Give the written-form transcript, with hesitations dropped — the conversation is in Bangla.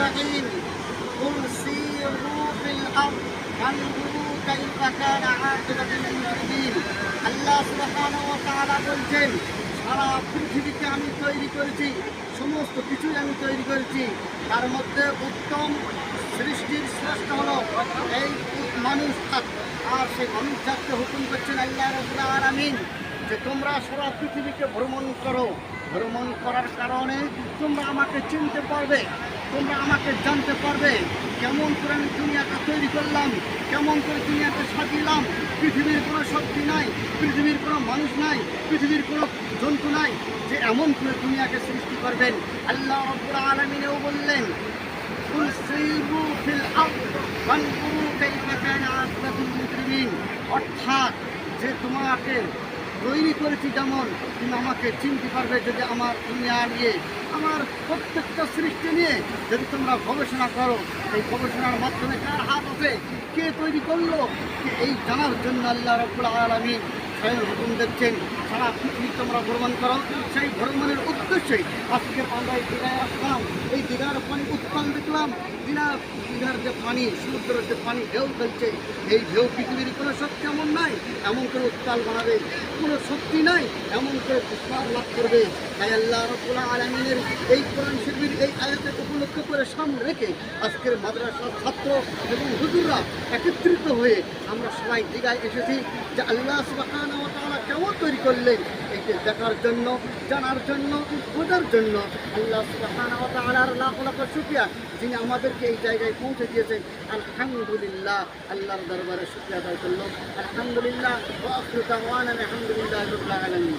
الرحيم قل سيروا في الأرض فانظروا كيف كان عاقبة المجرمين আল্লাহ সুবহানাহু ওয়া তাআলা বলছেন সারা পৃথিবীকে আমি তৈরি করেছি, সমস্ত কিছুই আমি তৈরি করেছি, তার মধ্যে উত্তম সৃষ্টির শ্রেষ্ঠ হলো এই মানুষ জাত। আর সেই মানুষ জাতকে হুকুম করছেন আল্লাহ রাব্বুল আলামিন যে তোমরা সারা পৃথিবীকে ভ্রমণ করো। ভ্রমণ করার কারণে তোমরা আমাকে চিনতে পারবে, তোমরা আমাকে জানতে পারবে কেমন করে আমি দুনিয়াকে তৈরি করলাম, কেমন করে দুনিয়াকে সাজিলাম। পৃথিবীর কোনো শক্তি নাই, পৃথিবীর কোনো মানুষ নাই, পৃথিবীর কোনো জন্তু নাই যে এমন করে দুনিয়াকে সৃষ্টি করবেন। আল্লাহ রাব্বুল আলামিনও বললেন কুল সিরু ফিল আরদ ফানজুরু কাইফা কানা আকিবাতুল মুজরিমিন, অর্থাৎ যে তোমাকে তৈরি করেছি যেমন তুমি আমাকে চিনতে পারবে যদি আমার দুনিয়া নিয়ে, আমার প্রত্যেকটা সৃষ্টি নিয়ে যদি তোমরা গবেষণা করো। এই গবেষণার মাধ্যমে কার হাত আছে, কে তৈরি করলো, এই জানার জন্য আল্লাহ রাব্বুল আলামিন স্বয়ং হুকুম দিচ্ছেন সারা পৃথিবী তোমরা ভ্রমণ করো। সেই ভ্রমণের উদ্দেশ্যেই আজকে আমরা এই দীঘায় আসলাম। এই দীঘার পানি উত্তাল দেখলাম, দীঘার যে পানি, সমুদ্রের যে পানি ঢেউ ফেলছে, এই ঢেউ পৃথিবীর কোনো শক্তি এমন নাই এমন করে উত্তাল বানাবে, কোনো শক্তি নাই এমন করে বিস্তার লাভ করবে। তাই আল্লাহ রাব্বুল আলামিনের এই কোরআন শরীফের এই আয়াতকে উপলক্ষ করে সামনে রেখে আজকের মাদ্রাসার ছাত্র এবং হুজুররা একত্রিত হয়ে আমরা সবাই দীঘায় এসেছি যে আল্লাহ সুবহানাহু ওয়া তাআলা কেমন তৈরি করলেন এইটা দেখার জন্য, জানার জন্য, বোঝার জন্য। আল্লাহ সুবহানাহু ওয়া তাআলার লাখ লাখ শুকরিয়া যিনি আমাদেরকে এই জায়গায় পৌঁছে দিয়েছেন। আলহামদুলিল্লাহ, আল্লাহর দরবারে শুকরিয়া আদায় করলাম। আলহামদুলিল্লাহ ওয়া আখিরু দাওয়ানা আলহামদুলিল্লাহি রাব্বিল আলামিন।